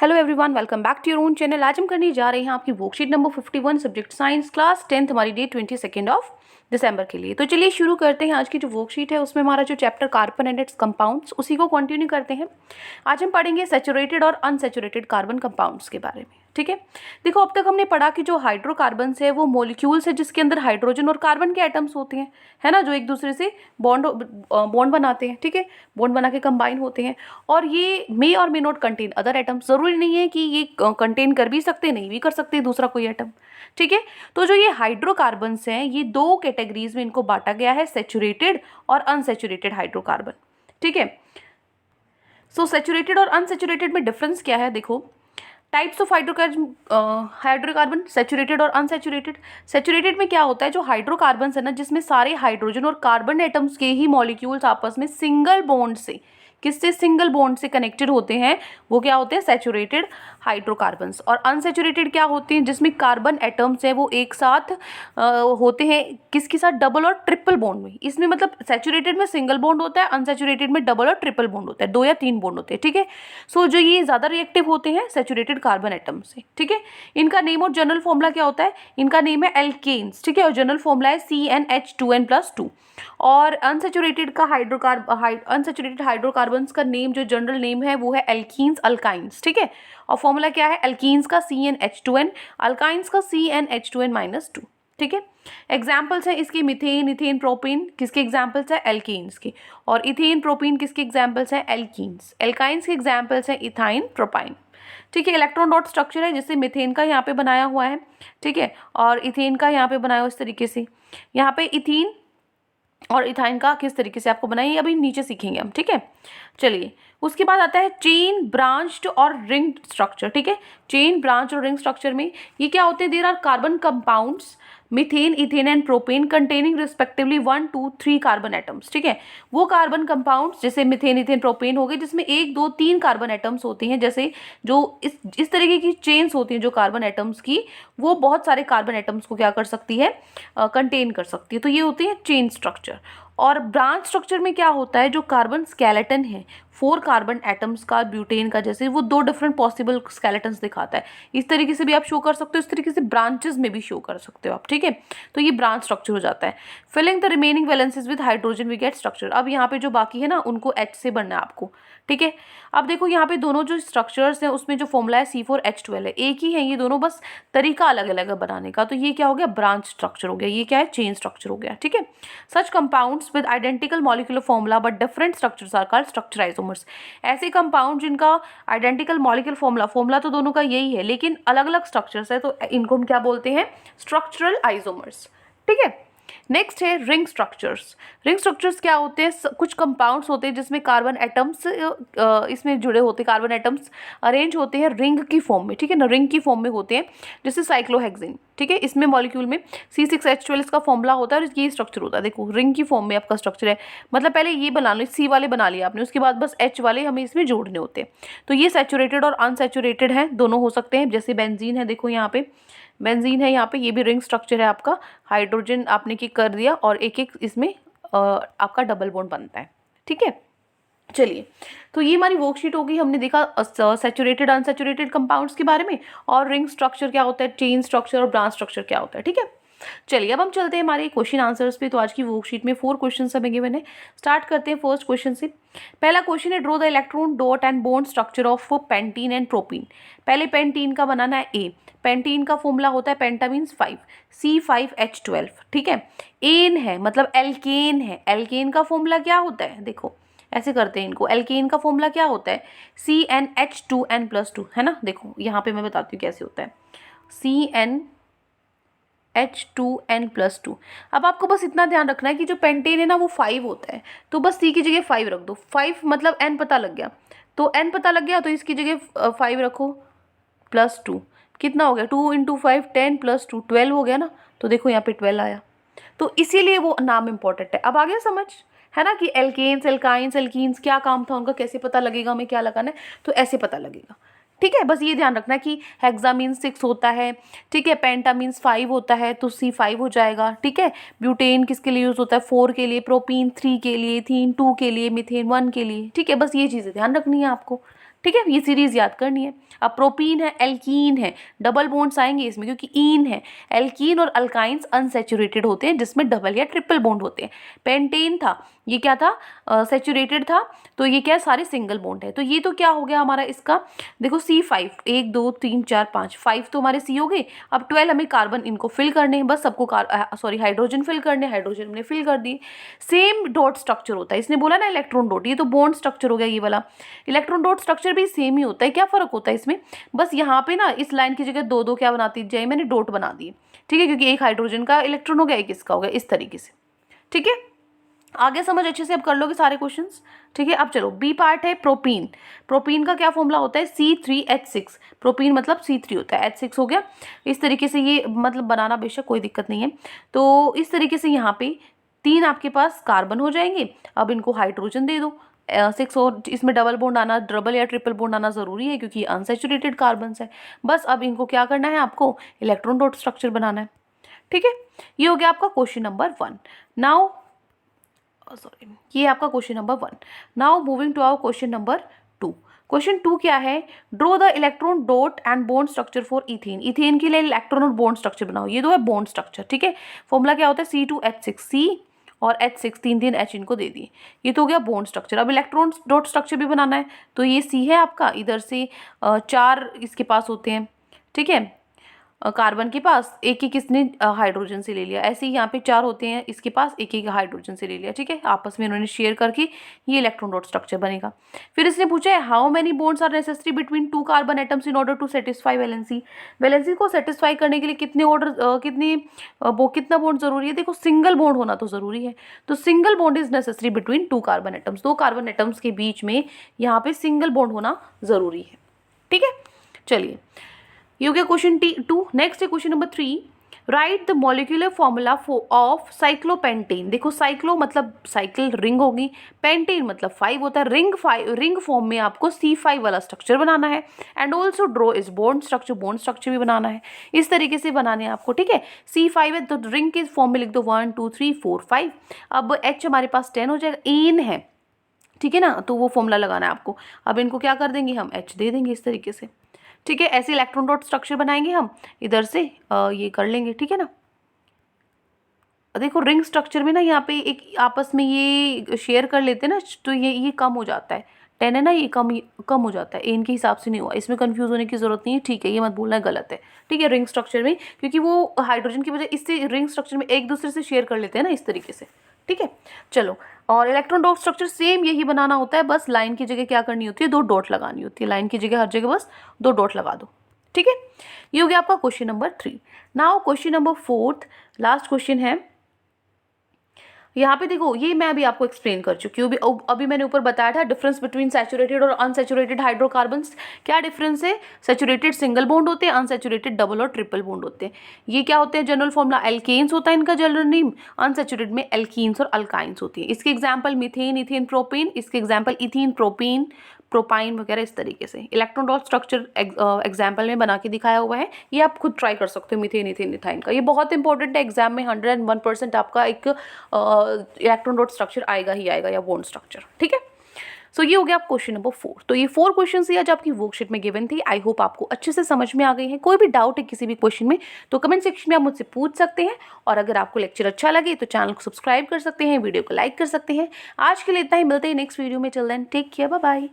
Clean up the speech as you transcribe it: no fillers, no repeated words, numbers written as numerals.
Hello everyone, welcome back to your own channel. आज हम करने जा रहे हैं आपकी worksheet number 51 subject science class 10th हमारी डेट 22 ऑफ दिसंबर के लिए। तो चलिए शुरू करते हैं। आज की जो वर्कशीट है उसमें हमारा जो chapter carbon and it's compounds उसी को कंटिन्यू करते हैं। आज हम पढ़ेंगे सैचुरेटेड और अनसैचुरेटेड कार्बन कंपाउंड्स के बारे में। ठीक है, देखो अब तक हमने पढ़ा कि जो हाइड्रोकार्बन्स है वो मॉलिक्यूल्स है जिसके अंदर हाइड्रोजन और कार्बन के एटम्स होते हैं, है ना, जो एक दूसरे से बॉन्ड बनाते हैं। ठीक है, बॉन्ड बना के कंबाइन होते हैं और ये मे और may not contain other atoms. जरूरी नहीं है कि ये कंटेन कर भी सकते, नहीं भी कर सकते दूसरा कोई एटम। ठीक है, तो जो ये हाइड्रोकार्बन्स हैं ये दो कैटेगरीज में इनको बांटा गया है, सैचुरेटेड और अनसैचुरेटेड हाइड्रोकार्बन। ठीक है, सो सैचुरेटेड और अनसैचुरेटेड में डिफरेंस क्या है। देखो, टाइप्स ऑफ हाइड्रोकार्बन सैचुरेटेड और अनसैचुरेटेड। सैचुरेटेड में क्या होता है, जो हाइड्रोकार्बन्स है ना, जिसमें सारे हाइड्रोजन और कार्बन एटम्स के ही मॉलिक्यूल्स आपस में सिंगल बॉन्ड से, किससे, सिंगल बॉन्ड से कनेक्टेड होते हैं, वो क्या होते हैं, सैचुरेटेड हाइड्रोकार्बन्स। और अनसैचुरेटेड क्या होते हैं, जिसमें कार्बन एटम्स हैं वो एक साथ होते हैं, किसके साथ, डबल और ट्रिपल बॉन्ड में। इसमें मतलब सैचुरेटेड में सिंगल बॉन्ड होता है, अनसैचुरेटेड में डबल और ट्रिपल बॉन्ड होता है, 2 या 3 बॉन्ड होते हैं। ठीक है, सो जो ये ज़्यादा रिएक्टिव होते हैं सैचुरेटेड कार्बन एटम से। ठीक है, इनका नेम और जनरल फॉर्मूला क्या होता है, इनका नेम है एल्केन्स। ठीक है, और जनरल फॉर्मूला है CnH2n+2। और अनसैचुरेटेड हाइड्रोकार्बन्स का नेम, जो जनरल नेम है वो है एल्कीन्स, अल्काइंस। ठीक है, और फॉर्मूला क्या है, एल्कीन्स का CnH2n, अल्काइंस का CnH2n-2। ठीक है, एग्जाम्पल्स हैं इसके मीथेन, इथेन, प्रोपेन किसके एग्जाम्पल्स हैं, एल्कीन्स के। और इथेन, प्रोपेन किसके एग्जाम्पल्स हैं, एल्कीन्स। एल्काइंस के एग्जाम्पल्स हैं इथाइन, प्रोपाइन। ठीक है, इलेक्ट्रॉन डॉट स्ट्रक्चर है, जैसे मीथेन का यहाँ पे बनाया हुआ है। ठीक है, और इथेन का यहाँ पे बनाया हुआ इस तरीके से। यहाँ पे इथीन और इथाइन का किस तरीके से आपको बनाइए अभी नीचे सीखेंगे हम। ठीक है, चलिए उसके बाद आता है चेन, ब्रांच्ड और रिंग स्ट्रक्चर। ठीक है, चेन, ब्रांच और रिंग स्ट्रक्चर में ये क्या होते हैं, there are carbon compounds methane, ethane and propane containing respectively 1, 2, 3 carbon atoms. ठीक है, वो कार्बन कंपाउंड्स जैसे मीथेन, इथेन, प्रोपेन हो गए जिसमें 1, 2, 3 कार्बन एटम्स होते हैं, जैसे जो इस तरीके की चेन्स होती हैं जो कार्बन एटम्स की, वो बहुत सारे कार्बन एटम्स को क्या कर सकती है, कंटेन कर सकती है। तो ये होती है चेन स्ट्रक्चर। और ब्रांच स्ट्रक्चर में क्या होता है, जो कार्बन स्केलेटन है 4 कार्बन एटम्स का, ब्यूटेन का, जैसे वो 2 डिफरेंट पॉसिबल स्केलेटन्स दिखाता है। इस तरीके से भी आप शो कर सकते हो, इस तरीके से ब्रांचेस में भी शो कर सकते हो आप। ठीक है, तो ये ब्रांच स्ट्रक्चर हो जाता है। Filling the remaining valences with hydrogen we get structure. अब यहाँ पे जो बाकी है ना उनको H से बनना है आपको। ठीक है, अब देखो यहाँ पे दोनों जो स्ट्रक्चर्स हैं उसमें जो फॉर्मूला है C4H12 है, एक ही है ये दोनों, बस तरीका अलग अलग है बनाने का। तो ये क्या हो गया, ब्रांच स्ट्रक्चर हो गया, ये क्या है, चेन स्ट्रक्चर हो गया। ठीक है, such compounds with identical molecular formula but different structures are called structure isomers. ऐसे कंपाउंड जिनका आइडेंटिकल मॉलिक्यूलर फॉर्मूला तो दोनों का यही है लेकिन अलग अलग स्ट्रक्चर्स है, तो इनको हम क्या बोलते हैं, स्ट्रक्चरल आइसोमर्स। ठीक है, नेक्स्ट है रिंग स्ट्रक्चर्स। रिंग स्ट्रक्चर्स क्या होते हैं, कुछ कंपाउंड्स होते हैं जिसमें कार्बन एटम्स इसमें जुड़े होते हैं, कार्बन एटम्स अरेंज होते हैं रिंग की फॉर्म में। ठीक है ना, रिंग की फॉर्म में होते हैं, जैसे साइक्लोहेक्सेन। ठीक है, इसमें मॉलिक्यूल में C6H12 इसका फॉर्मूला होता है और ये स्ट्रक्चर होता है। देखो रिंग की फॉर्म में आपका स्ट्रक्चर है, मतलब पहले ये बना लो, C वाले बना लिए आपने, उसके बाद बस H वाले हमें इसमें जोड़ने होते हैं। तो ये सैचुरेटेड और अनसैचुरेटेड है, दोनों हो सकते हैं। जैसे बेंजीन है, देखो यहाँ पे बेंजीन है, यहाँ पे ये भी रिंग स्ट्रक्चर है आपका, हाइड्रोजन आपने की कर दिया और एक एक इसमें आपका डबल बॉन्ड बनता है। ठीक है, चलिए तो ये हमारी वर्कशीट होगी। हमने देखा सैचुरेटेड अनसैचुरेटेड कंपाउंड्स के बारे में, और रिंग स्ट्रक्चर क्या होता है, चेन स्ट्रक्चर और ब्रांच स्ट्रक्चर क्या होता है। ठीक है, चलिए अब हम चलते हैं हमारे क्वेश्चन आंसर्स पे। तो आज की वर्कशीट में 4 क्वेश्चन हमें गिवन है। स्टार्ट करते हैं फर्स्ट क्वेश्चन से। पहला क्वेश्चन है, draw the electron dot and bond structure of pentene and propene. पहले पेंटीन का बनाना है ए। पेंटीन का फॉर्मूला होता है, पेंटा मीन्स 5, C5H12। ठीक है, एन है मतलब एल्केन है, एल्केन का फॉर्मूला क्या होता है, देखो ऐसे करते हैं इनको, एल्केन का फॉर्मूला क्या होता है, CnH2n+2, है ना। देखो यहाँ पे मैं बताती हूँ कैसे होता है, CnH2n+2। अब आपको बस इतना ध्यान रखना है कि जो पेंटेन है ना वो 5 होता है, तो बस C की जगह 5 रख दो। 5 मतलब N पता लग गया, तो N पता लग गया तो इसकी जगह 5 रखो, +2 कितना हो गया, 2 × 5 10 +2 12 हो गया ना। तो देखो यहाँ पे 12 आया, तो इसीलिए वो नाम इम्पोर्टेंट है। अब आ गया समझ, है ना, कि एल्केन्स, एल्काइंस, एल्कीन्स क्या काम था उनका, कैसे पता लगेगा हमें क्या लगाना है, तो ऐसे पता लगेगा। ठीक है, बस ये ध्यान रखना कि हेक्सा मीन्स 6 होता है। ठीक है, पेंटा मीन्स 5 होता है, तो C5 हो जाएगा। ठीक है, ब्यूटेन किसके लिए यूज होता है, 4 के लिए, प्रोपीन 3 के लिए, इथीन 2 के लिए, मीथेन 1 के लिए। ठीक है, बस ये चीज़ें ध्यान रखनी है आपको। ठीक है, ये सीरीज याद करनी है। अब प्रोपीन है, एल्कीन है, डबल बॉन्ड्स आएंगे इसमें क्योंकि ईन है। एल्कीन और अल्काइंस अनसैचुरेटेड होते हैं जिसमें डबल या ट्रिपल बॉन्ड होते हैं। पेंटेन था, ये क्या था, सैचुरेटेड था, तो ये क्या है, सारे सिंगल बॉन्ड है। तो ये तो क्या हो गया हमारा इसका, देखो C5, 1 2 3 4 5, 5 तो हमारे C हो गए। अब 12 हमें कार्बन इनको फिल करने हैं, बस सबको हाइड्रोजन फिल करने, हाइड्रोजन हमने फिल कर दी। सेम डॉट स्ट्रक्चर होता है, इसने बोला ना इलेक्ट्रॉन डॉट, ये तो बॉन्ड स्ट्रक्चर हो गया ये वाला। इलेक्ट्रॉन डॉट स्ट्रक्चर भी सेम ही होता है, क्या फर्क होता है इसमें, बस यहाँ पे ना इस लाइन की जगह दो दो क्या बनाती जाए, मैंने डॉट बना दी, ठीक है, क्योंकि एक हाइड्रोजन का इलेक्ट्रॉन हो गया, एक इसका हो गया, इस तरीके से। ठीक है, आगे समझ अच्छे से अब कर लोगे सारे क्वेश्चंस। ठीक है, अब चलो बी पार्ट है प्रोपीन। प्रोपीन का क्या फॉर्मूला होता है, C3H6। प्रोपीन मतलब C3 होता है, H6 हो गया। इस तरीके से ये मतलब बनाना बेशक कोई दिक्कत नहीं है। तो इस तरीके से यहाँ पे 3 आपके पास कार्बन हो जाएंगे। अब इनको हाइड्रोजन दे दो 6, और इसमें डबल बॉन्ड आना, डबल या ट्रिपल बॉन्ड आना ज़रूरी है क्योंकि अनसैचुरेटेड कार्बन है। बस अब इनको क्या करना है, आपको इलेक्ट्रॉन डॉट स्ट्रक्चर बनाना है। ठीक है, ये हो गया आपका क्वेश्चन नंबर 1। नाउ सॉरी, ये आपका question number 1। Now moving to our question number 2। Question 2 क्या है, draw the electron dot and bond structure for ethane. Ethane के लिए इलेक्ट्रॉन और बॉन्ड स्ट्रक्चर बनाओ। ये तो है बॉन्ड स्ट्रक्चर। ठीक है, फॉर्मूला क्या होता है, C2H6, C और H6, 3 H इनको दे दिए। ये तो हो गया बॉन्ड स्ट्रक्चर। अब इलेक्ट्रॉन डॉट स्ट्रक्चर भी बनाना है, तो ये C है आपका, इधर से 4 इसके पास होते हैं। ठीक है, कार्बन के पास एक एक इसने हाइड्रोजन से ले लिया, ऐसे ही यहाँ पे 4 होते हैं, इसके पास एक एक हाइड्रोजन से ले लिया। ठीक है, आपस में इन्होंने शेयर करके ये इलेक्ट्रॉन डॉट स्ट्रक्चर बनेगा। फिर इसने पूछा है how many bonds are necessary between 2 carbon atoms in order to satisfy valency. Valency को सेटिस्फाई करने के लिए कितना बॉन्ड जरूरी है। देखो सिंगल बॉन्ड होना तो जरूरी है, तो single bond is necessary between 2 carbon atoms. 2 carbon atoms के बीच में यहाँ पे सिंगल बॉन्ड होना जरूरी है। ठीक है, चलिए ये हो गया क्वेश्चन 2। नेक्स्ट है question number 3। Right the molecular formula of cyclopentane. देखो साइक्लो मतलब साइकिल रिंग होगी, पेंटेन मतलब 5 होता है, रिंग फॉर्म में आपको C5 वाला स्ट्रक्चर बनाना है। And also draw is bond structure भी बनाना है। इस तरीके से बनाने हैं आपको। ठीक है, C5 है तो रिंग के फॉर्म में लिख दो 1 2 3 4 5। अब H हमारे पास 10 हो जाएगा, एन है, ठीक है ना, तो वो फॉर्मूला लगाना है आपको। अब इनको क्या कर देंगे, हम H दे देंगे इस तरीके से। ठीक है, ऐसे इलेक्ट्रॉन डॉट स्ट्रक्चर बनाएंगे हम, इधर से ये कर लेंगे। ठीक है ना, देखो रिंग स्ट्रक्चर में ना यहाँ पे एक आपस में ये शेयर कर लेते हैं ना, तो ये कम हो जाता है। 10 है ना, ये कम हो जाता है, एन के हिसाब से नहीं हुआ, इसमें कंफ्यूज होने की जरूरत नहीं है। ठीक है, ये मत बोलना गलत है। ठीक है, रिंग स्ट्रक्चर में क्योंकि वो हाइड्रोजन की वजह इससे रिंग स्ट्रक्चर में एक दूसरे से शेयर कर लेते हैं ना, इस तरीके से। ठीक है, चलो, और इलेक्ट्रॉन डॉट स्ट्रक्चर सेम यही बनाना होता है, बस लाइन की जगह क्या करनी होती है, 2 डॉट लगानी होती है। लाइन की जगह हर जगह बस 2 डॉट लगा दो। ठीक है, ये हो गया आपका question number 3। Now question number 4, last question है। यहाँ पे देखो, ये मैं अभी आपको एक्सप्लेन कर चुकी हूँ। अभी मैंने ऊपर बताया था डिफरेंस बिटवीन सैचुरेटेड और अनसैचुरेटेड हाइड्रोकार्बन्स। क्या डिफरेंस है, सैचुरेटेड सिंगल बॉन्ड होते हैं, अनसैचुरेटेड डबल और ट्रिपल बॉन्ड होते हैं। ये क्या होते हैं, जनरल फॉर्मूला एल्केन्स होता है इनका जनरल नेम, अनसैचुरेटेड में एल्कीन्स और अल्काइंस होती है। इसके एग्जाम्पल मीथेन, इथेन, प्रोपेन, इसके एग्जाम्पल इथीन, प्रोपीन, प्रोपाइन वगैरह इस तरीके से। इलेक्ट्रॉन डॉट स्ट्रक्चर एग्जाम्पल में बना के दिखाया हुआ है, ये आप खुद ट्राई कर सकते हो मीथेन, इथेन, इथाइन का। ये बहुत इंपॉर्टेंट है, एग्जाम में 101% आपका एक इलेक्ट्रॉन डॉट स्ट्रक्चर आएगा ही आएगा, या बॉन्ड स्ट्रक्चर। ठीक है, सो ये हो गया आप क्वेश्चन नंबर 4। तो ये 4 क्वेश्चन ही आज आपकी वर्कशीट में गिवन थी। आई होप आपको अच्छे से समझ में आ गई है। कोई भी डाउट है किसी भी क्वेश्चन में तो कमेंट सेक्शन में आप मुझसे पूछ सकते हैं। और अगर आपको लेक्चर अच्छा लगे तो चैनल को सब्सक्राइब कर सकते हैं, वीडियो को लाइक कर सकते हैं। आज के लिए इतना ही, मिलते हैं नेक्स्ट वीडियो में। चल then take care, bye bye.